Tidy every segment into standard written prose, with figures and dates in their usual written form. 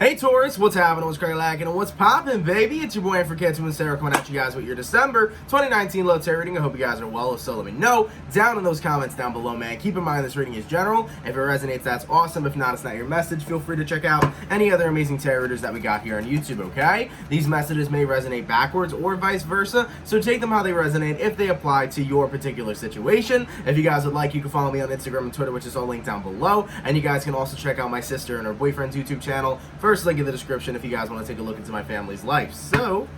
Hey Taurus, what's happening? What's crack-lacking? And what's poppin', baby? It's your boy for CancerMoonsTarot coming at you guys with your December 2019 love tarot reading. I hope you guys are well. If so, let me know down in those comments down below, man. Keep in mind this reading is general. If it resonates, that's awesome. If not, it's not your message. Feel free to check out any other amazing tarot readers that we got here on YouTube, okay? These messages may resonate backwards or vice versa, so take them how they resonate if they apply to your particular situation. If you guys would like, you can follow me on Instagram and Twitter, which is all linked down below. And you guys can also check out my sister and her boyfriend's YouTube channel. First link in the description if you guys want to take a look into my family's life. So,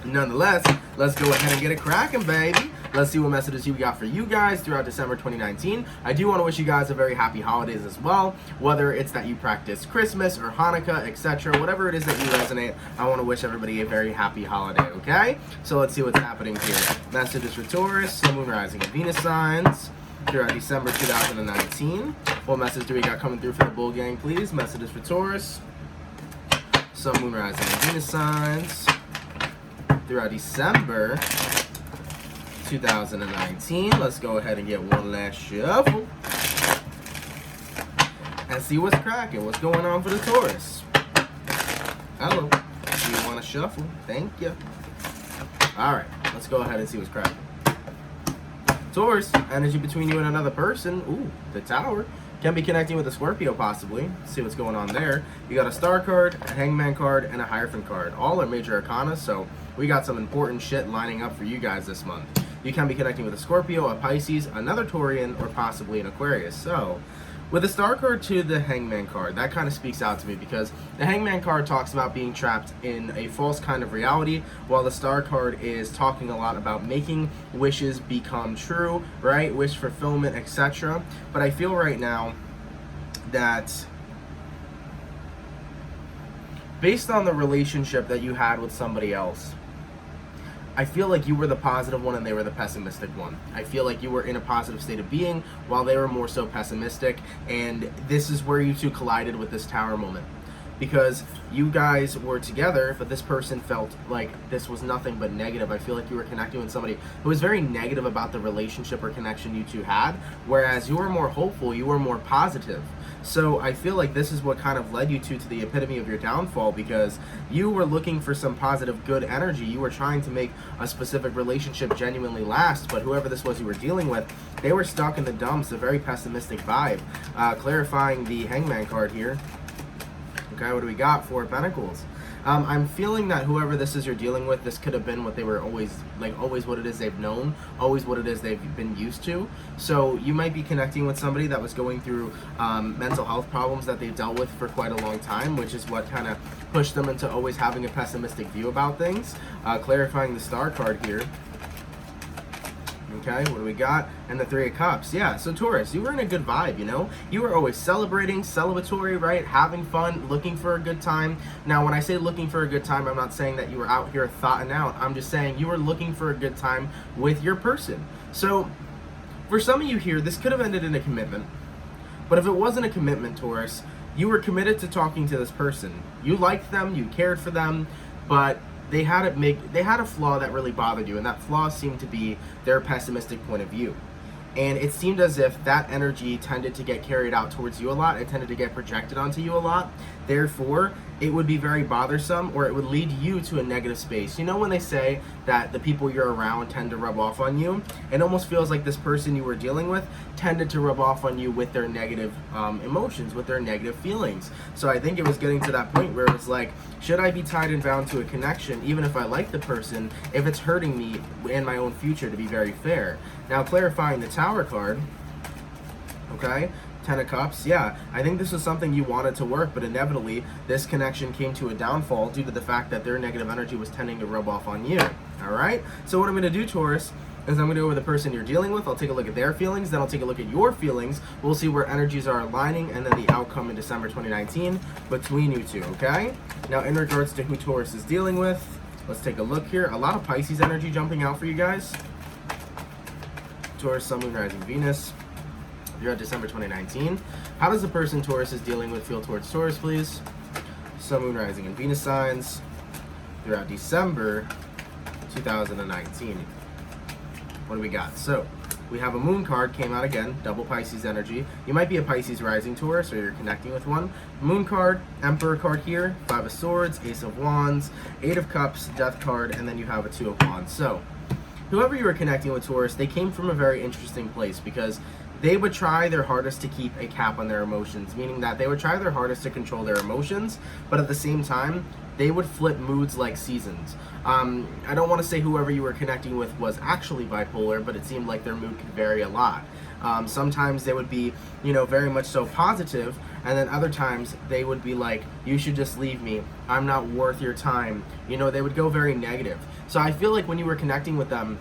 nonetheless, let's go ahead and get it cracking, baby. Let's see what messages we got for you guys throughout December 2019. I do want to wish you guys a very happy holidays as well, whether it's that you practice Christmas or Hanukkah, etc. Whatever it is that you resonate, I want to wish everybody a very happy holiday, okay? So let's see what's happening here. Messages for Taurus, Sun, Moon, Rising, and Venus signs throughout December 2019. What message do we got coming through for the Bull Gang, please? Messages for Taurus, Sun, Moon, Rising, and Venus signs throughout December 2019. Let's go ahead and get one last shuffle and see what's cracking. What's going on for the Taurus? Hello. Do you want to shuffle? Thank you. All right. Let's go ahead and see what's cracking. Taurus, energy between you and another person. Ooh, the Tower. Can be connecting with a Scorpio, possibly. See what's going on there. You got a Star card, a Hangman card, and a Hierophant card. All are major arcana, so we got some important shit lining up for you guys this month. You can be connecting with a Scorpio, a Pisces, another Taurian, or possibly an Aquarius. So, with the Star card to the Hangman card, that kind of speaks out to me because the Hangman card talks about being trapped in a false kind of reality, while the Star card is talking a lot about making wishes become true, right? Wish fulfillment, etc. But I feel right now that based on the relationship that you had with somebody else, I feel like you were the positive one and they were the pessimistic one. I feel like you were in a positive state of being while they were more so pessimistic, and this is where you two collided with this Tower moment. Because you guys were together, but this person felt like this was nothing but negative. I feel like you were connecting with somebody who was very negative about the relationship or connection you two had, whereas you were more hopeful, you were more positive. So I feel like this is what kind of led you to the epitome of your downfall, because you were looking for some positive, good energy. You were trying to make a specific relationship genuinely last, but whoever this was you were dealing with, they were stuck in the dumps, a very pessimistic vibe. Clarifying the Hangman card here. Okay, what do we got? Four of Pentacles. I'm feeling that whoever this is you're dealing with, this could have been what they were always what it is they've known, always what it is they've been used to. So you might be connecting with somebody that was going through mental health problems that they've dealt with for quite a long time, which is what kind of pushed them into always having a pessimistic view about things. Clarifying the Star card here. Okay, what do we got? And the Three of Cups. Yeah, so Taurus, you were in a good vibe, you know? You were always celebrating, celebratory, right? Having fun, looking for a good time. Now, when I say looking for a good time, I'm not saying that you were out here thoughting out. I'm just saying you were looking for a good time with your person. So, for some of you here, this could have ended in a commitment. But if it wasn't a commitment, Taurus, you were committed to talking to this person. You liked them, you cared for them, but they had a flaw that really bothered you, and that flaw seemed to be their pessimistic point of view. And it seemed as if that energy tended to get carried out towards you a lot. It tended to get projected onto you a lot. Therefore, it would be very bothersome, or it would lead you to a negative space. You know when they say that the people you're around tend to rub off on you? It almost feels like this person you were dealing with tended to rub off on you with their negative emotions, with their negative feelings. So I think it was getting to that point where it was like, should I be tied and bound to a connection, even if I like the person, if it's hurting me in my own future, to be very fair? Now, clarifying the Tower card, okay? Ten of Cups, yeah, I think this was something you wanted to work, but inevitably, this connection came to a downfall due to the fact that their negative energy was tending to rub off on you, all right? So what I'm going to do, Taurus, is I'm going to go over the person you're dealing with. I'll take a look at their feelings, then I'll take a look at your feelings. We'll see where energies are aligning, and then the outcome in December 2019 between you two, okay? Now, in regards to who Taurus is dealing with, let's take a look here. A lot of Pisces energy jumping out for you guys. Taurus, Sun, Moon, Rising, Venus. You're at December 2019. How does the person Taurus is dealing with feel towards Taurus, please? Sun, Moon, Rising, and Venus signs throughout December 2019. What do we got? So, We have a Moon card, came out again, double Pisces energy. You might be a Pisces rising, Taurus, or you're connecting with one. Moon card, Emperor card here, 5 of Swords, Ace of Wands, 8 of Cups, Death card, and then you have a 2 of Wands. So, whoever you were connecting with, Taurus, they came from a very interesting place because they would try their hardest to keep a cap on their emotions, meaning that they would try their hardest to control their emotions, but at the same time, they would flip moods like seasons. I don't want to say whoever you were connecting with was actually bipolar, but it seemed like their mood could vary a lot. Sometimes they would be, very much so positive, and then other times they would be like, you should just leave me, I'm not worth your time. They would go very negative. So I feel like when you were connecting with them,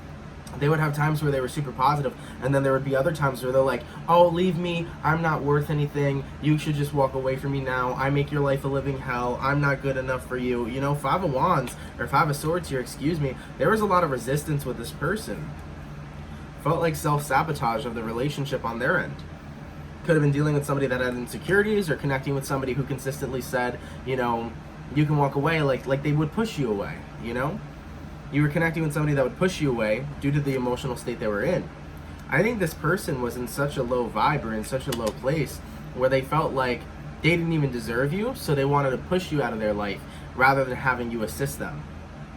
they would have times where they were super positive, and then there would be other times where they're like, oh, leave me, I'm not worth anything, you should just walk away from me now, I make your life a living hell, I'm not good enough for you. 5 of Wands, or 5 of Swords here, excuse me, there was a lot of resistance with this person. Felt like self-sabotage of the relationship on their end. Could have been dealing with somebody that had insecurities, or connecting with somebody who consistently said, you can walk away, like they would push you away, You were connecting with somebody that would push you away due to the emotional state they were in. I think this person was in such a low vibe or in such a low place where they felt like they didn't even deserve you, so they wanted to push you out of their life rather than having you assist them.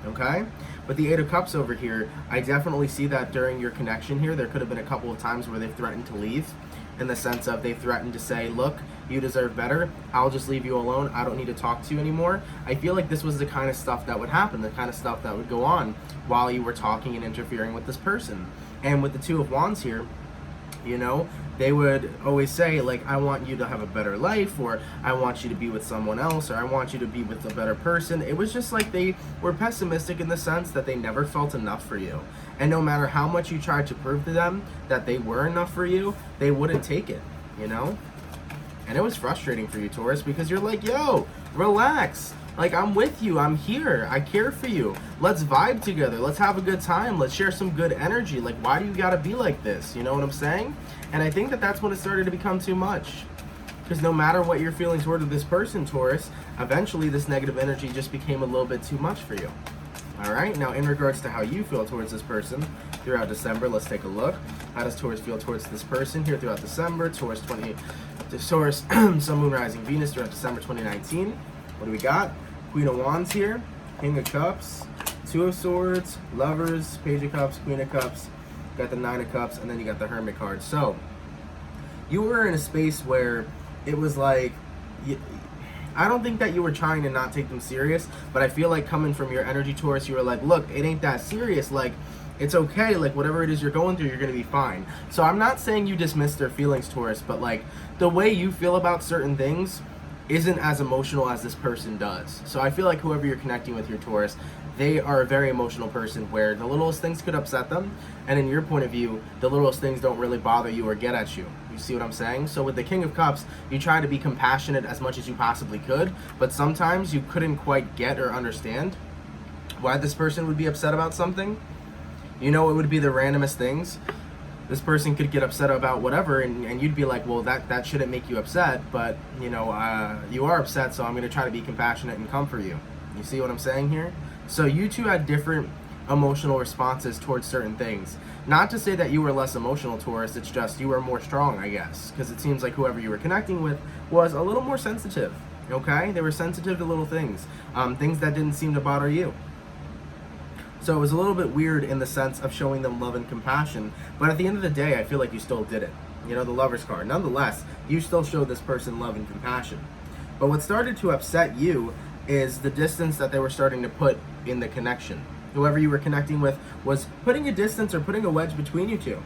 Okay? But the 8 of Cups over here, I definitely see that during your connection here, there could have been a couple of times where they've threatened to leave, in the sense of they threatened to say, look, you deserve better, I'll just leave you alone, I don't need to talk to you anymore. I feel like this was the kind of stuff that would happen, the kind of stuff that would go on while you were talking and interfering with this person. And with the 2 of Wands here, they would always say, like, I want you to have a better life, or I want you to be with someone else, or I want you to be with a better person. It was just like they were pessimistic in the sense that they never felt enough for you. And no matter how much you tried to prove to them that they were enough for you, they wouldn't take it, And it was frustrating for you, Taurus, because you're like, yo, relax. Like, I'm with you, I'm here, I care for you. Let's vibe together, let's have a good time, let's share some good energy. Like, why do you gotta be like this? You know what I'm saying? And I think that that's when it started to become too much. Because no matter what your feelings were to this person, Taurus, eventually this negative energy just became a little bit too much for you. Alright, now in regards to how you feel towards this person throughout December, let's take a look. How does Taurus feel towards this person here throughout December? Taurus, Sun, Moon, Rising, Venus throughout December 2019. What do we got? Queen of Wands here, King of Cups, 2 of Swords, Lovers, Page of Cups, Queen of Cups, got the 9 of Cups, and then you got the Hermit card. So, you were in a space where it was like, I don't think that you were trying to not take them serious, but I feel like coming from your energy, Taurus, you were like, look, it ain't that serious, like, it's okay, like, whatever it is you're going through, you're gonna be fine. So I'm not saying you dismiss their feelings, Taurus, but like, the way you feel about certain things isn't as emotional as this person does. So I feel like whoever you're connecting with, your Taurus, they are a very emotional person where the littlest things could upset them, and in your point of view, the littlest things don't really bother you or get at you. You see what I'm saying? So with the King of Cups, you try to be compassionate as much as you possibly could, but sometimes you couldn't quite get or understand why this person would be upset about something. It would be the randomest things. This person could get upset about whatever, and you'd be like, well, that shouldn't make you upset, but, you are upset, so I'm going to try to be compassionate and comfort you. You see what I'm saying here? So you two had different emotional responses towards certain things. Not to say that you were less emotional, Taurus, it's just you were more strong, I guess, because it seems like whoever you were connecting with was a little more sensitive, okay? They were sensitive to little things, things that didn't seem to bother you. So it was a little bit weird in the sense of showing them love and compassion, but at the end of the day, I feel like you still did it. The Lover's card. Nonetheless, you still showed this person love and compassion. But what started to upset you is the distance that they were starting to put in the connection. Whoever you were connecting with was putting a distance or putting a wedge between you two.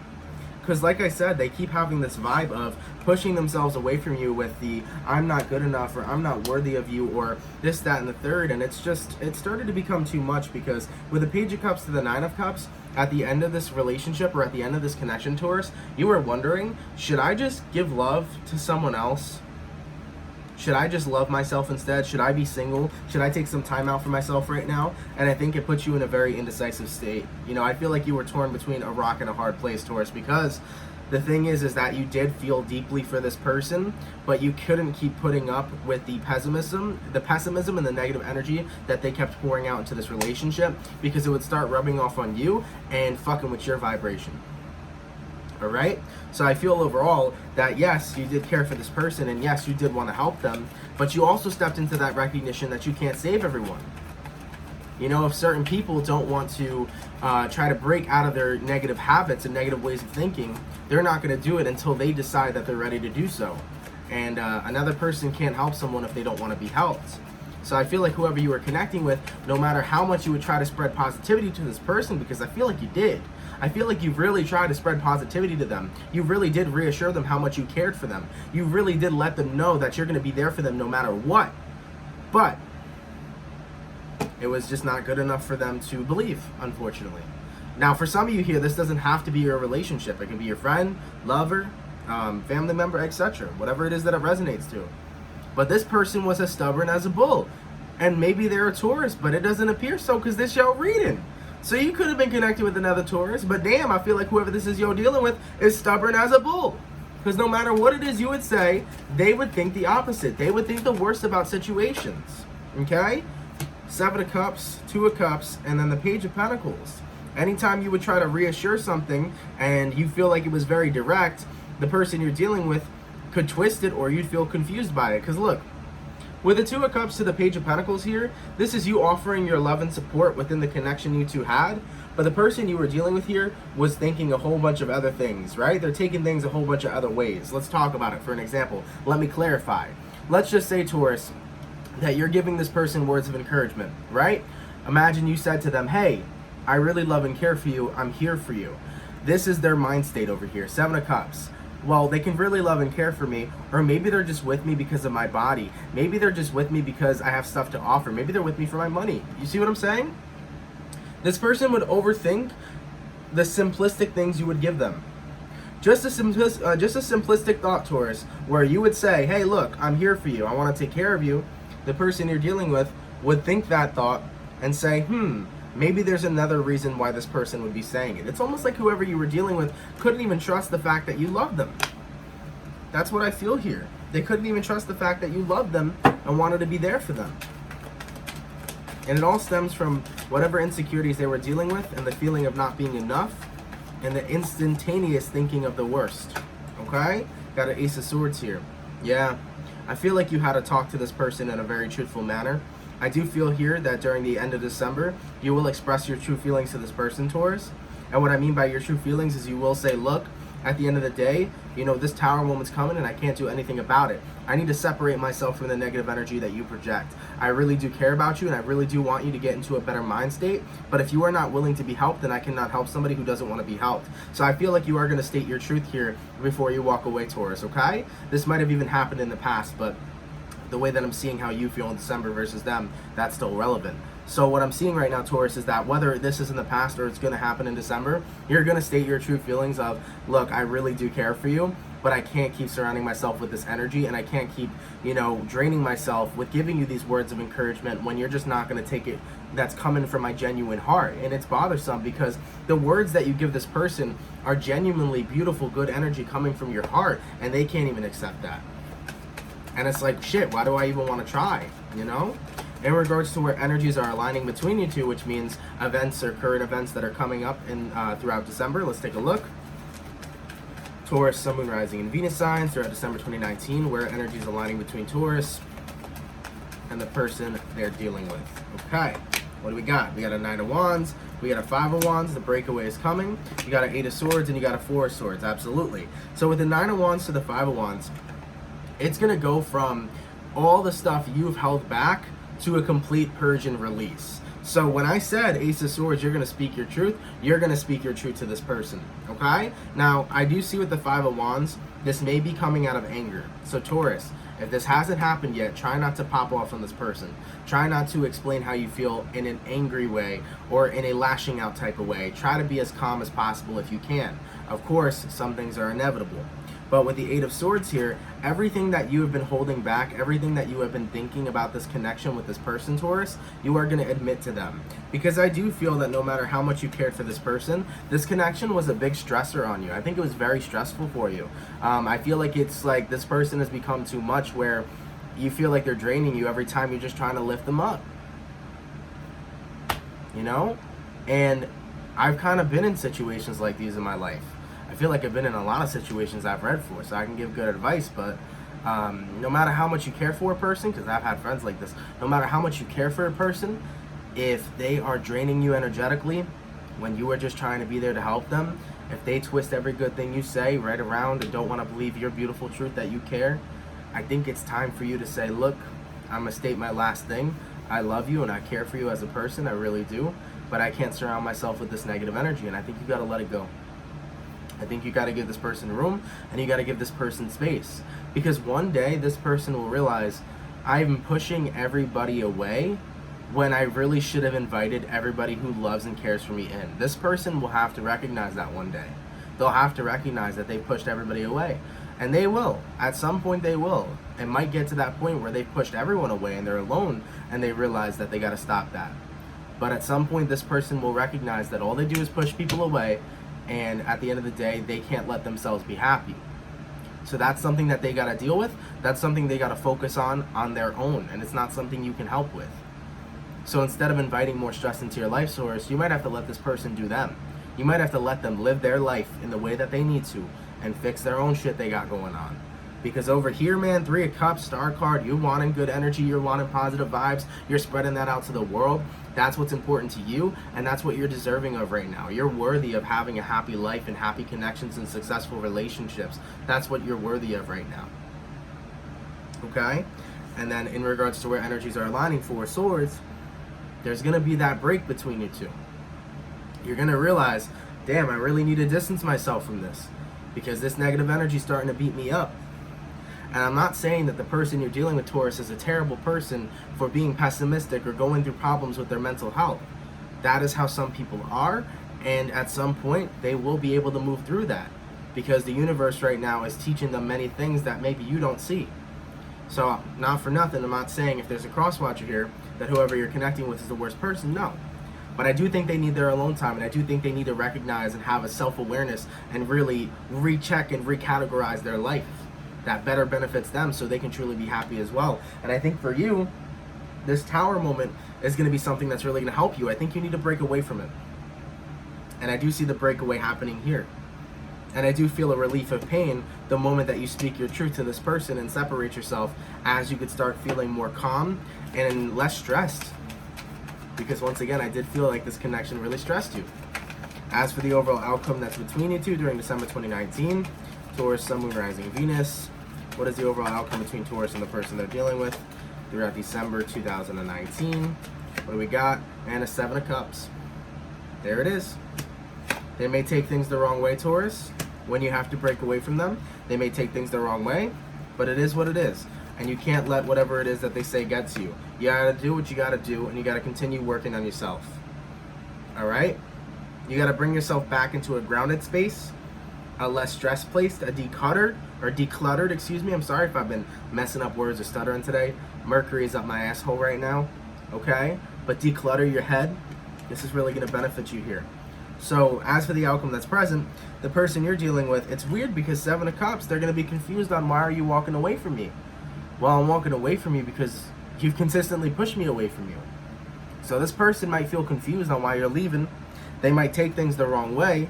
Because like I said, they keep having this vibe of pushing themselves away from you with the I'm not good enough, or I'm not worthy of you, or this, that, and the third. And it started to become too much, because with the Page of Cups to the 9 of Cups, at the end of this relationship or at the end of this connection, Taurus, you were wondering, should I just give love to someone else? Should I just love myself instead? Should I be single? Should I take some time out for myself right now? And I think it puts you in a very indecisive state. I feel like you were torn between a rock and a hard place, Taurus, because the thing is that you did feel deeply for this person, but you couldn't keep putting up with the pessimism and the negative energy that they kept pouring out into this relationship, because it would start rubbing off on you and fucking with your vibration. All right? So I feel overall that yes, you did care for this person, and yes, you did want to help them, but you also stepped into that recognition that you can't save everyone. You know, if certain people don't want to try to break out of their negative habits and negative ways of thinking, they're not going to do it until they decide that they're ready to do so. And another person can't help someone if they don't want to be helped. So I feel like whoever you were connecting with, no matter how much you would try to spread positivity to this person, because I feel like you did. I feel like you really tried to spread positivity to them. You really did reassure them how much you cared for them. You really did let them know that you're going to be there for them no matter what. But it was just not good enough for them to believe, unfortunately. Now, for some of you here, this doesn't have to be your relationship. It can be your friend, lover, family member, etc. Whatever it is that it resonates to. But this person was as stubborn as a bull. And maybe they're a Taurus, but it doesn't appear so because this y'all reading. So you could have been connected with another Taurus, but damn, I feel like whoever this is you're dealing with is stubborn as a bull. Because no matter what it is you would say, they would think the opposite. They would think the worst about situations. Okay? 7 of Cups, 2 of Cups, and then the Page of Pentacles. Anytime you would try to reassure something and you feel like it was very direct, the person you're dealing with could twist it or you'd feel confused by it. Because look, with the 2 of Cups to the Page of Pentacles here, this is you offering your love and support within the connection you two had, but the person you were dealing with here was thinking a whole bunch of other things, right? They're taking things a whole bunch of other ways. Let's talk about it for an example. Let me clarify. Let's just say, Taurus, that you're giving this person words of encouragement, right? Imagine you said to them, hey, I really love and care for you. I'm here for you. This is their mind state over here, 7 of Cups. Well, they can really love and care for me, or maybe they're just with me because of my body. Maybe they're just with me because I have stuff to offer. Maybe they're with me for my money. You see what I'm saying? This person would overthink the simplistic things you would give them. Just a simplistic thought, Taurus, where you would say, hey, look, I'm here for you. I want to take care of you. The person you're dealing with would think that thought and say, maybe there's another reason why this person would be saying it. It's almost like whoever you were dealing with couldn't even trust the fact that you loved them. That's what I feel here. They couldn't even trust the fact that you loved them and wanted to be there for them. And it all stems from whatever insecurities they were dealing with and the feeling of not being enough and the instantaneous thinking of the worst. Okay? Got an Ace of Swords here. Yeah. I feel like you had to talk to this person in a very truthful manner. I do feel here that during the end of December, you will express your true feelings to this person, Taurus. And what I mean by your true feelings is you will say, look, at the end of the day, you know, this Tower moment's coming and I can't do anything about it. I need to separate myself from the negative energy that you project. I really do care about you and I really do want you to get into a better mind state. But if you are not willing to be helped, then I cannot help somebody who doesn't want to be helped. So I feel like you are going to state your truth here before you walk away, Taurus, okay? This might have even happened in the past, but the way that I'm seeing how you feel in December versus them, that's still relevant. So what I'm seeing right now, Taurus, is that whether this is in the past or it's going to happen in December, you're going to state your true feelings of, look, I really do care for you, but I can't keep surrounding myself with this energy and I can't keep, you know, draining myself with giving you these words of encouragement when you're just not going to take it that's coming from my genuine heart. And it's bothersome because the words that you give this person are genuinely beautiful, good energy coming from your heart, and they can't even accept that. And it's like, shit, why do I even want to try, you know? In regards to where energies are aligning between you two, which means events or current events that are coming up in throughout December, let's take a look. Taurus, Sun, Moon, Rising, and Venus signs throughout December 2019, where energies aligning between Taurus and the person they're dealing with. Okay, what do we got? We got a 9 of Wands, we got a 5 of Wands, the breakaway is coming. You got an 8 of Swords, and you got a 4 of Swords, absolutely. So with the 9 of Wands to the 5 of Wands, it's going to go from all the stuff you've held back to a complete purge and release. So when I said Ace of Swords, you're going to speak your truth, you're going to speak your truth to this person, okay? Now, I do see with the 5 of Wands, this may be coming out of anger. So Taurus, if this hasn't happened yet, try not to pop off on this person. Try not to explain how you feel in an angry way or in a lashing out type of way. Try to be as calm as possible if you can. Of course, some things are inevitable. But with the 8 of Swords here, everything that you have been holding back, everything that you have been thinking about this connection with this person, Taurus, you are going to admit to them. Because I do feel that no matter how much you cared for this person, this connection was a big stressor on you. I think it was very stressful for you. I feel like it's like this person has become too much where you feel like they're draining you every time you're just trying to lift them up. You know? And I've kind of been in situations like these in my life. I feel like I've been in a lot of situations I've read for, so I can give good advice, but no matter how much you care for a person, because I've had friends like this, no matter how much you care for a person, if they are draining you energetically when you are just trying to be there to help them, if they twist every good thing you say right around and don't want to believe your beautiful truth that you care, I think it's time for you to say, look, I'm going to state my last thing. I love you and I care for you as a person, I really do, but I can't surround myself with this negative energy, and I think you got to let it go. I think you got to give this person room, and you got to give this person space, because one day this person will realize I'm pushing everybody away when I really should have invited everybody who loves and cares for me in. This person will have to recognize that one day. They'll have to recognize that they've pushed everybody away. And they will. At some point they will. It might get to that point where they've pushed everyone away and they're alone and they realize that they got to stop that. But at some point this person will recognize that all they do is push people away, and at the end of the day they can't let themselves be happy. So that's something that they got to deal with. That's something they got to focus on their own, and it's not something you can help with. So instead of inviting more stress into your life source, you might have to let this person do them. You might have to let them live their life in the way that they need to and fix their own shit they got going on. Because over here, man, 3 of Cups, Star card, you're wanting good energy, you're wanting positive vibes, you're spreading that out to the world. That's what's important to you, and that's what you're deserving of right now. You're worthy of having a happy life and happy connections and successful relationships. That's what you're worthy of right now. Okay? And then in regards to where energies are aligning, 4 of Swords, there's going to be that break between you two. You're going to realize, damn, I really need to distance myself from this, because this negative energy is starting to beat me up. And I'm not saying that the person you're dealing with, Taurus, is a terrible person for being pessimistic or going through problems with their mental health. That is how some people are, and at some point they will be able to move through that, because the universe right now is teaching them many things that maybe you don't see. So, not for nothing, I'm not saying if there's a cross-watcher here that whoever you're connecting with is the worst person, no. But I do think they need their alone time, and I do think they need to recognize and have a self-awareness and really recheck and recategorize their life that better benefits them, so they can truly be happy as well. And I think for you, this Tower moment is going to be something that's really going to help you. I think you need to break away from it. And I do see the breakaway happening here. And I do feel a relief of pain the moment that you speak your truth to this person and separate yourself, as you could start feeling more calm and less stressed. Because once again, I did feel like this connection really stressed you. As for the overall outcome that's between you two during December 2019, Taurus, Sun, Moon, Rising, Venus. What is the overall outcome between Taurus and the person they're dealing with throughout December 2019? What do we got? And a 7 of Cups. There it is. They may take things the wrong way, Taurus, when you have to break away from them. They may take things the wrong way, but it is what it is. And you can't let whatever it is that they say get to you. You gotta do what you gotta do, and you gotta continue working on yourself. Alright? You gotta bring yourself back into a grounded space, a less stressed place, a decluttered, excuse me. I'm sorry if I've been messing up words or stuttering today. Mercury is up my asshole right now, okay? But declutter your head. This is really gonna benefit you here. So as for the outcome that's present, the person you're dealing with, it's weird because 7 of Cups, they're gonna be confused on, why are you walking away from me? Well, I'm walking away from you because you've consistently pushed me away from you. So this person might feel confused on why you're leaving. They might take things the wrong way,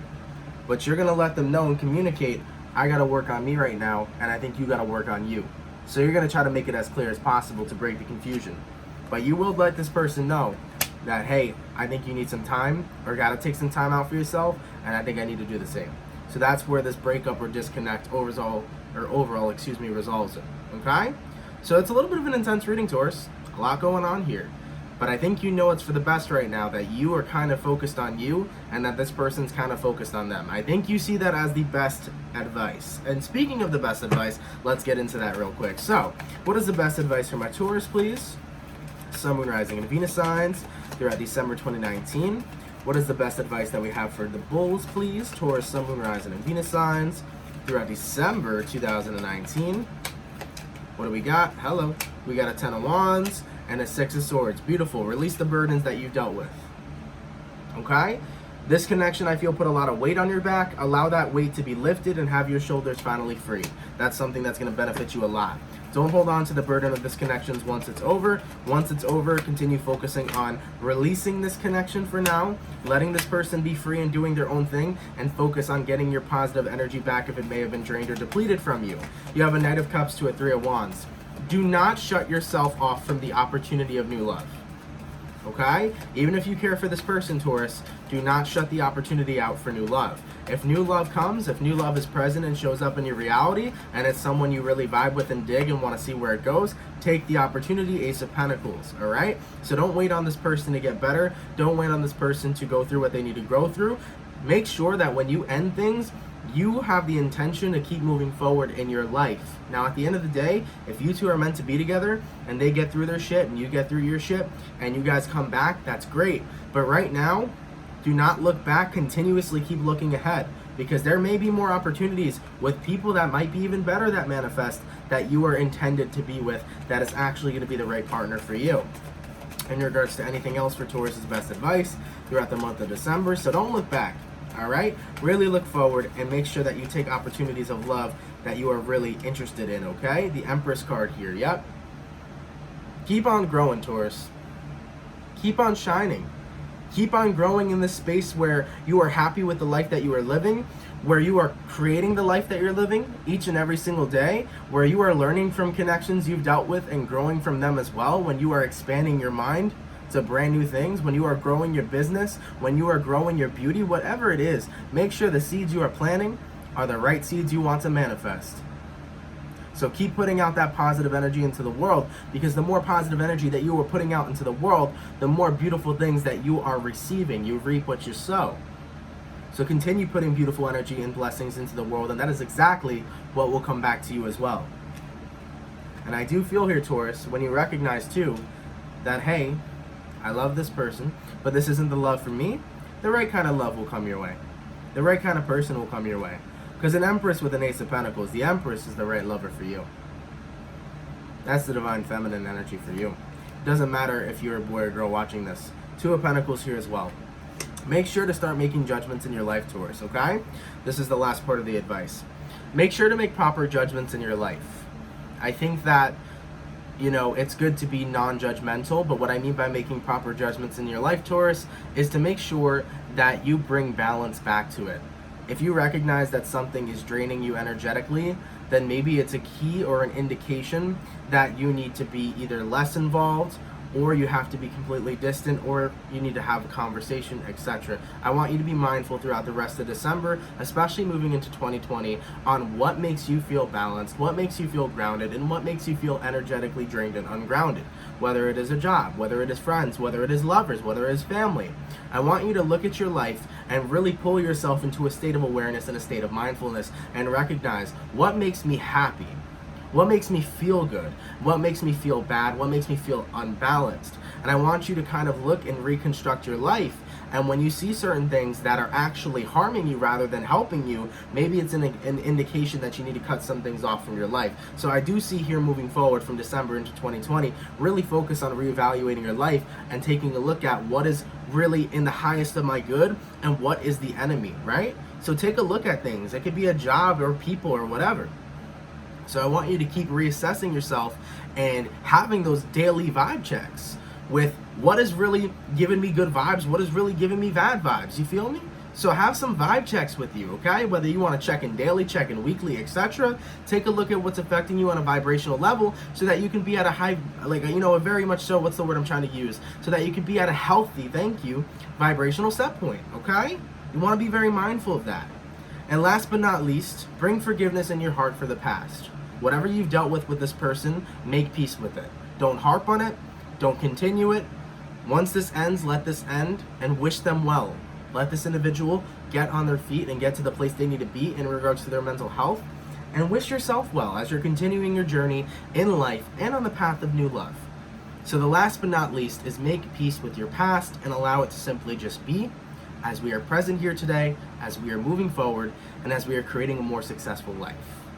but you're going to let them know and communicate, I got to work on me right now, and I think you got to work on you. So you're going to try to make it as clear as possible to break the confusion. But you will let this person know that, hey, I think you need some time, or got to take some time out for yourself, and I think I need to do the same. So that's where this breakup or disconnect overall resolves it. Okay? So it's a little bit of an intense reading, Taurus. A lot going on here. But I think you know it's for the best right now, that you are kind of focused on you and that this person's kind of focused on them. I think you see that as the best advice. And speaking of the best advice, let's get into that real quick. So, what is the best advice for my Taurus, please? Sun, Moon, Rising, and Venus signs throughout December 2019. What is the best advice that we have for the Bulls, please? Taurus, Sun, Moon, Rising, and Venus signs throughout December 2019. What do we got? Hello. We got a 10 of Wands and a 6 of Swords. Beautiful. Release the burdens that you've dealt with. Okay? This connection, I feel, put a lot of weight on your back. Allow that weight to be lifted and have your shoulders finally free. That's something that's going to benefit you a lot. Don't hold on to the burden of this connection once it's over. Once it's over, continue focusing on releasing this connection for now, letting this person be free and doing their own thing, and focus on getting your positive energy back if it may have been drained or depleted from you. You have a Knight of Cups to a Three of Wands. Do not shut yourself off from the opportunity of new love. Okay? Even if you care for this person, Taurus, do not shut the opportunity out for new love. If new love comes, if new love is present and shows up in your reality, and it's someone you really vibe with and dig and want to see where it goes, take the opportunity. Ace of Pentacles, all right? So don't wait on this person to get better. Don't wait on this person to go through what they need to go through. Make sure that when you end things, you have the intention to keep moving forward in your life. Now, at the end of the day, if you two are meant to be together and they get through their shit and you get through your shit and you guys come back, that's great. But right now, do not look back. Continuously keep looking ahead, because there may be more opportunities with people that might be even better that manifest that you are intended to be with, that is actually going to be the right partner for you. In regards to anything else for Taurus's best advice throughout the month of December, so don't look back. All right, really look forward and make sure that you take opportunities of love that you are really interested in. Okay, the Empress card here. Yep. Keep on growing, Taurus. Keep on shining. Keep on growing in this space where you are happy with the life that you are living, where you are creating the life that you're living each and every single day, where you are learning from connections you've dealt with and growing from them as well, when you are expanding your mind to brand new things, when you are growing your business, when you are growing your beauty, whatever it is, make sure the seeds you are planting are the right seeds you want to manifest. So keep putting out that positive energy into the world, because the more positive energy that you are putting out into the world, the more beautiful things that you are receiving. You reap what you sow. So continue putting beautiful energy and blessings into the world, and that is exactly what will come back to you as well. And I do feel here, Taurus, when you recognize too that, hey, I love this person, but this isn't the love for me, the right kind of love will come your way. The right kind of person will come your way. Because an Empress with an Ace of Pentacles, the Empress is the right lover for you. That's the divine feminine energy for you. It doesn't matter if you're a boy or girl watching this. Two of Pentacles here as well. Make sure to start making judgments in your life, Taurus, okay? This is the last part of the advice. Make sure to make proper judgments in your life. I think that, you know, it's good to be non-judgmental, but what I mean by making proper judgments in your life, Taurus, is to make sure that you bring balance back to it. If you recognize that something is draining you energetically, then maybe it's a key or an indication that you need to be either less involved, or you have to be completely distant, or you need to have a conversation, etc. I want you to be mindful throughout the rest of December, especially moving into 2020, on what makes you feel balanced, what makes you feel grounded, and what makes you feel energetically drained and ungrounded. Whether it is a job, whether it is friends, whether it is lovers, whether it is family. I want you to look at your life and really pull yourself into a state of awareness and a state of mindfulness, and recognize what makes me happy. What makes me feel good? What makes me feel bad? What makes me feel unbalanced? And I want you to kind of look and reconstruct your life. And when you see certain things that are actually harming you rather than helping you, maybe it's an indication that you need to cut some things off from your life. So I do see here, moving forward from December into 2020, really focus on reevaluating your life and taking a look at what is really in the highest of my good and what is the enemy, right? So take a look at things. It could be a job or people or whatever. So I want you to keep reassessing yourself and having those daily vibe checks with what is really giving me good vibes, what is really giving me bad vibes. You feel me? So have some vibe checks with you, okay? Whether you want to check in daily, check in weekly, etc. Take a look at what's affecting you on a vibrational level so that you can be at a high, like, you know, very much so, what's the word I'm trying to use? So that you can be at a healthy, vibrational set point, okay? You want to be very mindful of that. And last but not least, bring forgiveness in your heart for the past. Whatever you've dealt with this person, make peace with it. Don't harp on it. Don't continue it. Once this ends, let this end and wish them well. Let this individual get on their feet and get to the place they need to be in regards to their mental health. And wish yourself well as you're continuing your journey in life and on the path of new love. So the last but not least is make peace with your past and allow it to simply just be, as we are present here today, as we are moving forward, and as we are creating a more successful life.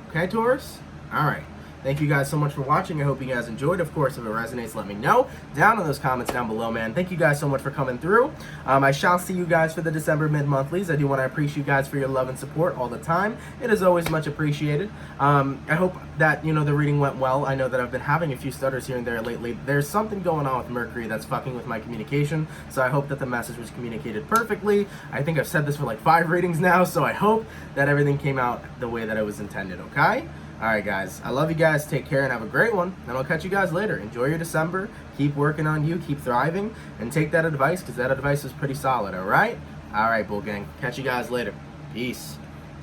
Okay, Taurus? All right. Thank you guys so much for watching. I hope you guys enjoyed. Of course, if it resonates, let me know down in those comments down below, man. Thank you guys so much for coming through. I shall see you guys for the December mid-monthlies. I do want to appreciate you guys for your love and support all the time. It is always much appreciated. I hope that, you know, the reading went well. I know that I've been having a few stutters here and there lately. There's something going on with Mercury that's fucking with my communication, so I hope that the message was communicated perfectly. I think I've said this for like 5 readings now, so I hope that everything came out the way that it was intended, okay? Alright guys, I love you guys, take care and have a great one, and I'll catch you guys later. Enjoy your December, keep working on you, keep thriving, and take that advice, because that advice is pretty solid, alright? Alright, Bull Gang, catch you guys later. Peace.